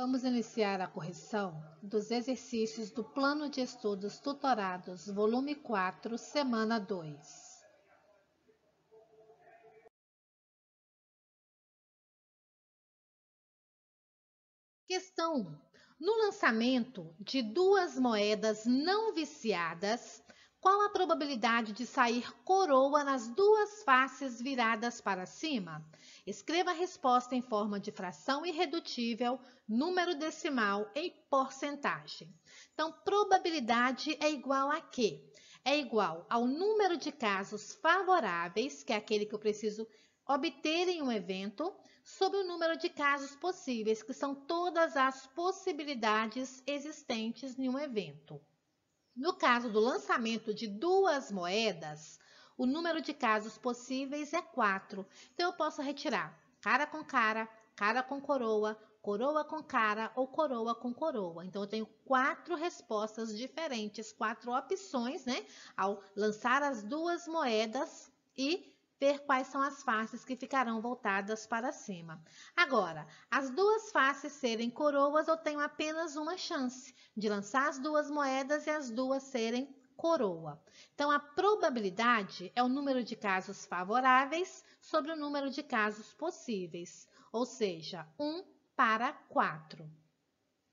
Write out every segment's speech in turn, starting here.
Vamos iniciar a correção dos exercícios do Plano de Estudos Tutorados, volume 4, semana 2. Questão 1. No lançamento de duas moedas não viciadas, qual a probabilidade de sair coroa nas duas faces viradas para cima? Escreva a resposta em forma de fração irredutível, número decimal em porcentagem. Então, probabilidade é igual a quê? É igual ao número de casos favoráveis, que é aquele que eu preciso obter em um evento, sobre o número de casos possíveis, que são todas as possibilidades existentes em um evento. No caso do lançamento de duas moedas, o número de casos possíveis é 4. Então, eu posso retirar cara com coroa, coroa com cara ou coroa com coroa. Então, eu tenho 4 respostas diferentes, 4 opções, né? Ao lançar as duas moedas e ver quais são as faces que ficarão voltadas para cima. Agora, as duas faces serem coroas, eu tenho apenas uma chance de lançar as duas moedas e as duas serem coroa. Então, a probabilidade é o número de casos favoráveis sobre o número de casos possíveis, ou seja, 1 para 4.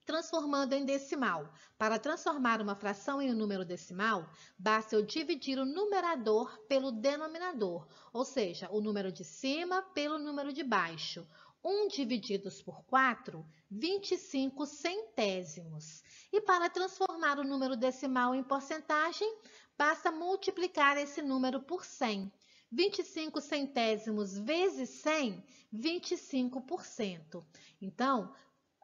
Transformando em decimal. Para transformar uma fração em um número decimal, basta eu dividir o numerador pelo denominador, ou seja, o número de cima pelo número de baixo. 1 divididos por 4, 25 centésimos. E para transformar o número decimal em porcentagem, basta multiplicar esse número por 100. 25 centésimos vezes 100, 25%. Então,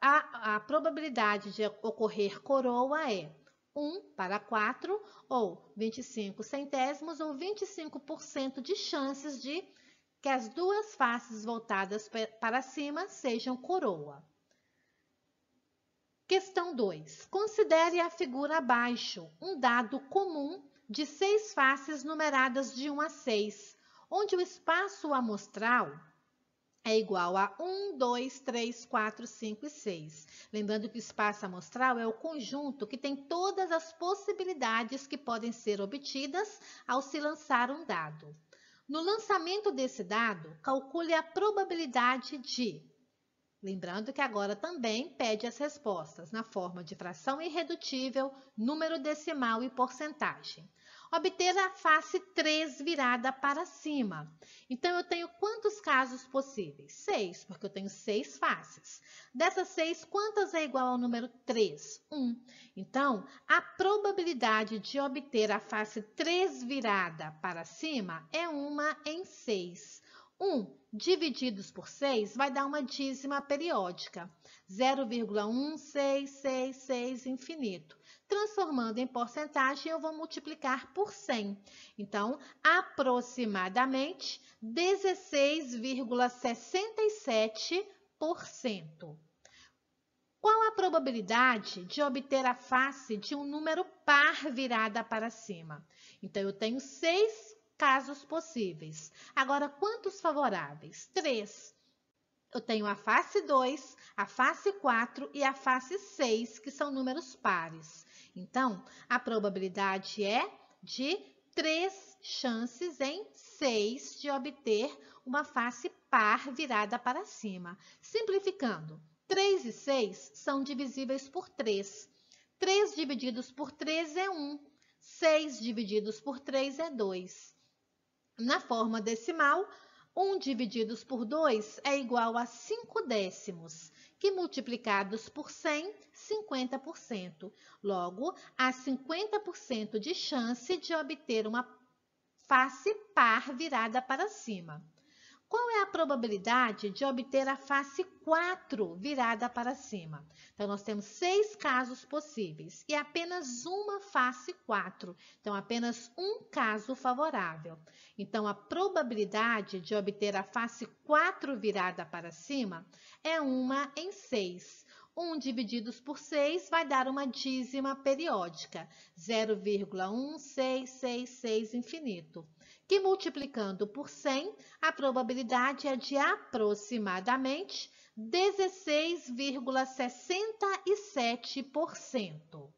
a probabilidade de ocorrer coroa é 1 para 4, ou 25 centésimos, ou 25% de chances de que as duas faces voltadas para cima sejam coroa. Questão 2. Considere a figura abaixo um dado comum de 6 faces numeradas de 1 a 6, onde o espaço amostral é igual a 1, 2, 3, 4, 5 e 6. Lembrando que o espaço amostral é o conjunto que tem todas as possibilidades que podem ser obtidas ao se lançar um dado. No lançamento desse dado, calcule a probabilidade de... Lembrando que agora também pede as respostas na forma de fração irredutível, número decimal e porcentagem. Obter a face 3 virada para cima. Então, eu tenho quantos casos possíveis? 6, porque eu tenho 6 faces. Dessas 6, quantas é igual ao número 3? 1. Então, a probabilidade de obter a face 3 virada para cima é 1 em 6. 1 divididos por 6 vai dar uma dízima periódica, 0,1666 infinito. Transformando em porcentagem, eu vou multiplicar por 100. Então, aproximadamente 16,67%. Qual a probabilidade de obter a face de um número par virada para cima? Então, eu tenho 6 casos possíveis. Agora, quantos favoráveis? 3. Eu tenho a face 2, a face 4 e a face 6, que são números pares. Então, a probabilidade é de 3 chances em 6 de obter uma face par virada para cima. Simplificando, 3 e 6 são divisíveis por 3. 3 divididos por 3 é 1. 6 divididos por 3 é 2. Na forma decimal, 1 divididos por 2 é igual a 5 décimos, que multiplicados por 100, 50%. Logo, há 50% de chance de obter uma face par virada para cima. Qual é a probabilidade de obter a face 4 virada para cima? Então, nós temos 6 casos possíveis e apenas uma face 4. Então, apenas um caso favorável. Então, a probabilidade de obter a face 4 virada para cima é 1 em 6. 1 divididos por 6 vai dar uma dízima periódica, 0,1666 infinito, que multiplicando por 100, a probabilidade é de aproximadamente 16,67%.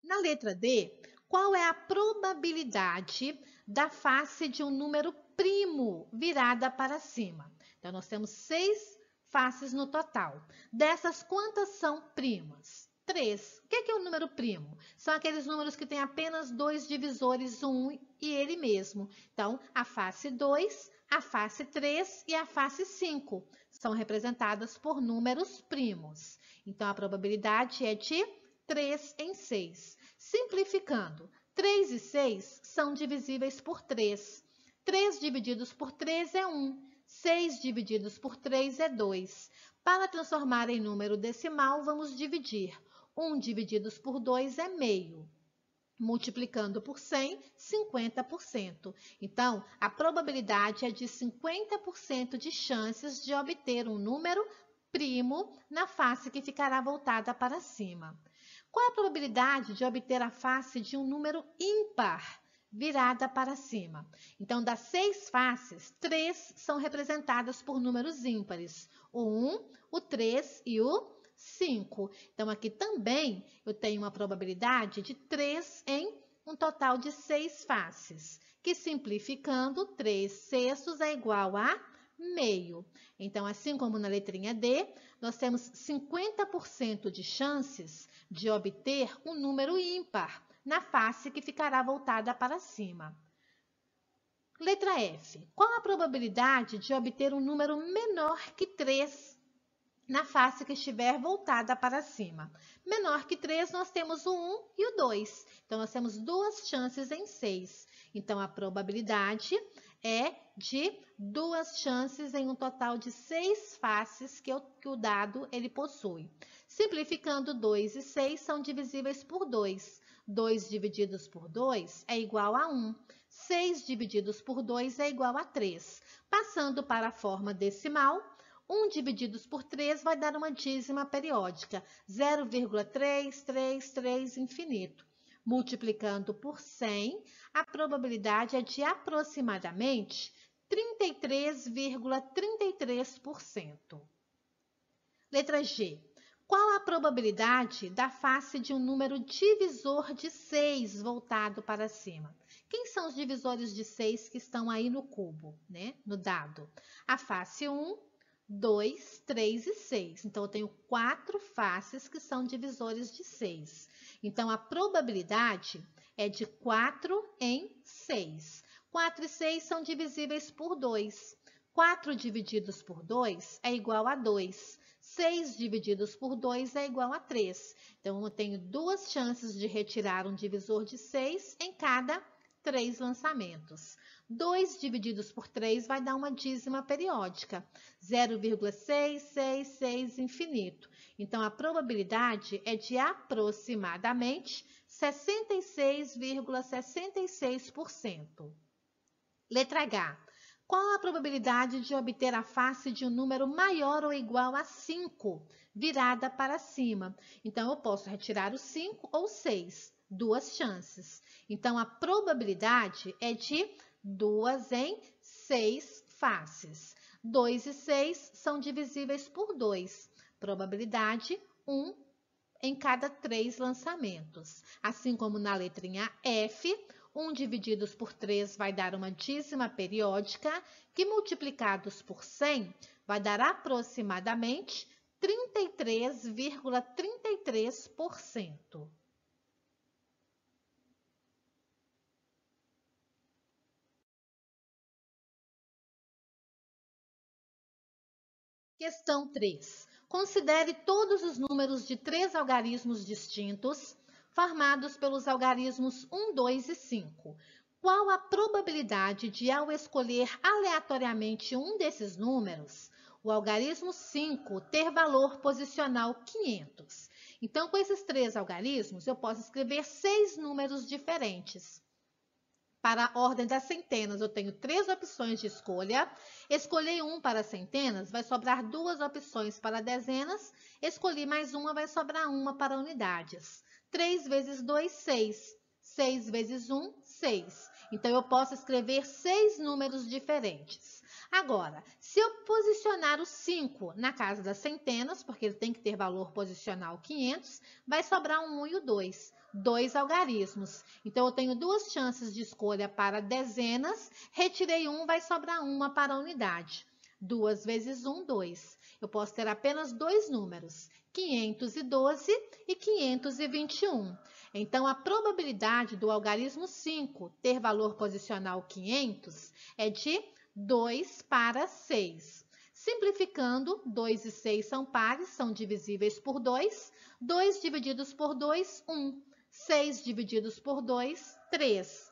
Na letra D, qual é a probabilidade da face de um número primo virada para cima? Então, nós temos 6 faces no total. Dessas, quantas são primas? 3. O que é o número primo? São aqueles números que têm apenas 2 divisores, 1 e ele mesmo. Então, a face 2, a face 3 e a face 5 são representadas por números primos. Então, a probabilidade é de 3 em 6. Simplificando, 3 e 6 são divisíveis por 3. 3 divididos por 3 é 1. 6 divididos por 3 é 2. Para transformar em número decimal, vamos dividir. 1 divididos por 2 é meio. Multiplicando por 100, 50%. Então, a probabilidade é de 50% de chances de obter um número primo na face que ficará voltada para cima. Qual a probabilidade de obter a face de um número ímpar virada para cima? Então, das 6 faces, 3 são representadas por números ímpares. O 1, o 3 e o 5. Então, aqui também eu tenho uma probabilidade de 3 em um total de 6 faces, que simplificando, 3 sextos é igual a meio. Então, assim como na letrinha D, nós temos 50% de chances de obter um número ímpar na face que ficará voltada para cima. Letra F. Qual a probabilidade de obter um número menor que 3 na face que estiver voltada para cima? Menor que 3, nós temos o 1 e o 2. Então, nós temos 2 chances em 6. Então, a probabilidade é de 2 chances em um total de 6 faces que o dado ele possui. Simplificando, 2 e 6 são divisíveis por 2. 2 divididos por 2 é igual a 1. 6 divididos por 2 é igual a 3. Passando para a forma decimal, 1 divididos por 3 vai dar uma dízima periódica, 0,333 infinito. Multiplicando por 100, a probabilidade é de aproximadamente 33,33%. Letra G. Qual a probabilidade da face de um número divisor de 6 voltado para cima? Quem são os divisores de 6 que estão aí no cubo, né? No dado? A face 1, 2, 3 e 6. Então, eu tenho 4 faces que são divisores de 6. Então, a probabilidade é de 4 em 6. 4 e 6 são divisíveis por 2. 4 divididos por 2 é igual a 2. 6 divididos por 2 é igual a 3. Então, eu tenho 2 chances de retirar um divisor de 6 em cada 3 lançamentos. 2 divididos por 3 vai dar uma dízima periódica, 0,666 infinito. Então, a probabilidade é de aproximadamente 66,66%. Letra H. Qual a probabilidade de obter a face de um número maior ou igual a 5, virada para cima? Então, eu posso retirar o 5 ou 6, 2 chances. Então, a probabilidade é de 2 em 6 faces. 2 e 6 são divisíveis por 2. Probabilidade 1 em cada 3 lançamentos. Assim como na letrinha F, 1 divididos por 3 vai dar uma dízima periódica, que multiplicados por 100 vai dar aproximadamente 33,33%. Questão 3. Considere todos os números de 3 algarismos distintos, formados pelos algarismos 1, 2 e 5. Qual a probabilidade de, ao escolher aleatoriamente um desses números, o algarismo 5 ter valor posicional 500? Então, com esses 3 algarismos, eu posso escrever 6 números diferentes. Para a ordem das centenas, eu tenho 3 opções de escolha. Escolhi 1 para centenas, vai sobrar 2 opções para dezenas. Escolhi mais uma, vai sobrar uma para unidades. 3 vezes 2, 6. 6 vezes 1, 6. Então, eu posso escrever 6 números diferentes. Agora, se eu posicionar o 5 na casa das centenas, porque ele tem que ter valor posicional 500, vai sobrar um 1 e o 2. 2 algarismos. Então, eu tenho duas chances de escolha para dezenas. Retirei 1, vai sobrar uma para a unidade. 2 vezes 1, 2. Eu posso ter apenas dois números, 512 e 521. Então, a probabilidade do algarismo 5 ter valor posicional 500 é de 2 para 6. Simplificando, 2 e 6 são pares, são divisíveis por 2. 2 divididos por 2, 1. 6 divididos por 2, 3.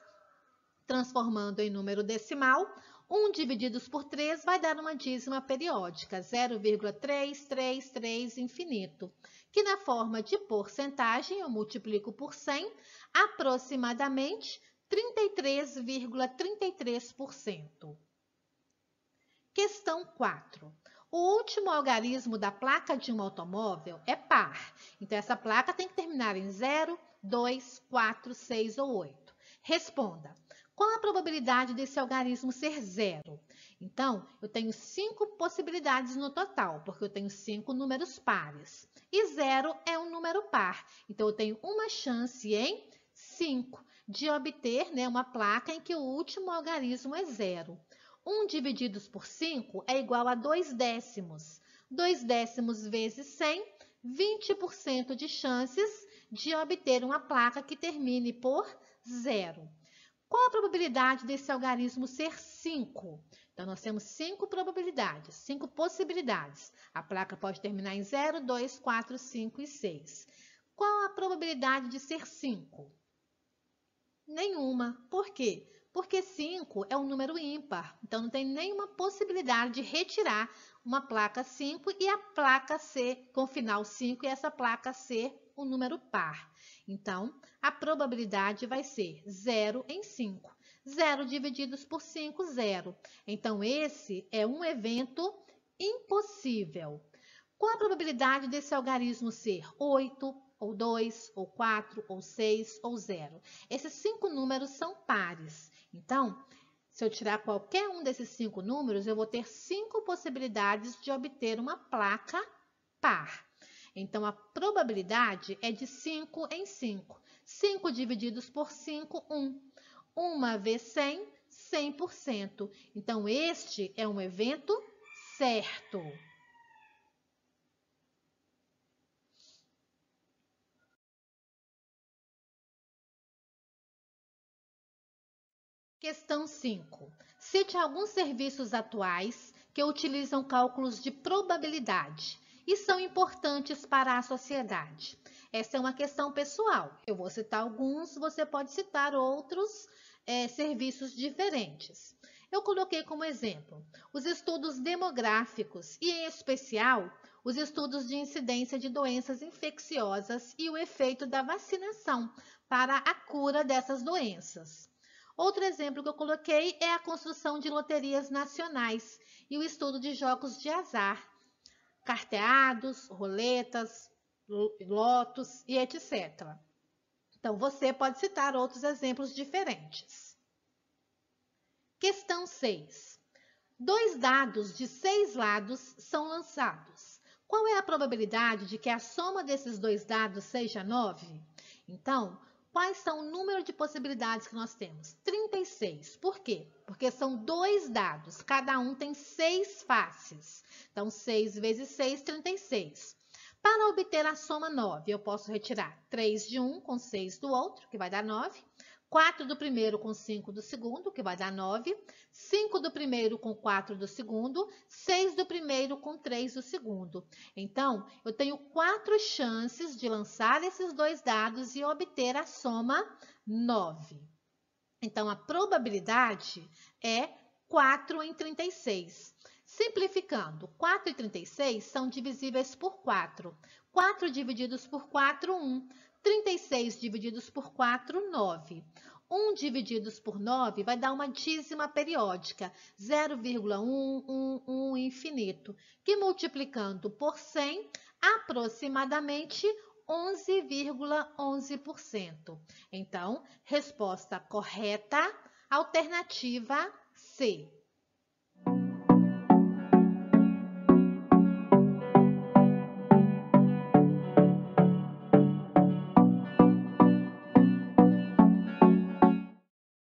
Transformando em número decimal, 1 divididos por 3 vai dar uma dízima periódica, 0,333 infinito, que na forma de porcentagem eu multiplico por 100, aproximadamente 33,33%. Questão 4. O último algarismo da placa de um automóvel é par. Então, essa placa tem que terminar em 0, 2, 4, 6 ou 8. Responda. Qual a probabilidade desse algarismo ser 0? Então, eu tenho 5 possibilidades no total, porque eu tenho 5 números pares. E 0 é um número par. Então, eu tenho uma chance em 5 de obter, uma placa em que o último algarismo é 0. 1 divididos por 5 é igual a 2 décimos. 2 décimos vezes 100, 20% de chances de obter uma placa que termine por 0. Qual a probabilidade desse algarismo ser 5? Então, nós temos 5 probabilidades, 5 possibilidades. A placa pode terminar em 0, 2, 4, 5 e 6. Qual a probabilidade de ser 5? Nenhuma. Por quê? Porque 5 é um número ímpar, então não tem nenhuma possibilidade de retirar uma placa 5 e a placa ser com final 5 e essa placa ser um número par. Então, a probabilidade vai ser 0 em 5. 0 divididos por 5, 0. Então, esse é um evento impossível. Qual a probabilidade desse algarismo ser 8, ou 2, ou 4, ou 6, ou 0? Esses 5 números são pares. Então, se eu tirar qualquer um desses 5 números, eu vou ter 5 possibilidades de obter uma placa par. Então, a probabilidade é de 5 em 5. 5 divididos por 5, 1. 1 vezes 100, 100%. Então, este é um evento certo. Questão 5. Cite alguns serviços atuais que utilizam cálculos de probabilidade e são importantes para a sociedade. Essa é uma questão pessoal. Eu vou citar alguns, você pode citar outros serviços diferentes. Eu coloquei como exemplo os estudos demográficos e, em especial, os estudos de incidência de doenças infecciosas e o efeito da vacinação para a cura dessas doenças. Outro exemplo que eu coloquei é a construção de loterias nacionais e o estudo de jogos de azar, carteados, roletas, lotos e etc. Então, você pode citar outros exemplos diferentes. Questão 6. 2 dados de 6 lados são lançados. Qual é a probabilidade de que a soma desses 2 dados seja 9? Então, quais são o número de possibilidades que nós temos? 36. Por quê? Porque são 2 dados, cada um tem 6 faces. Então, 6 vezes 6, 36. Para obter a soma 9, eu posso retirar 3 de um com 6 do outro, que vai dar 9. 4 do primeiro com 5 do segundo, que vai dar 9. 5 do primeiro com 4 do segundo. 6 do primeiro com 3 do segundo. Então, eu tenho 4 chances de lançar esses 2 dados e obter a soma 9. Então, a probabilidade é 4 em 36. Simplificando, 4 e 36 são divisíveis por 4. 4 divididos por 4, 1. 36 divididos por 4, 9. 1 divididos por 9 vai dar uma dízima periódica, 0,111 infinito, que multiplicando por 100, aproximadamente 11,11%. Então, resposta correta, alternativa C.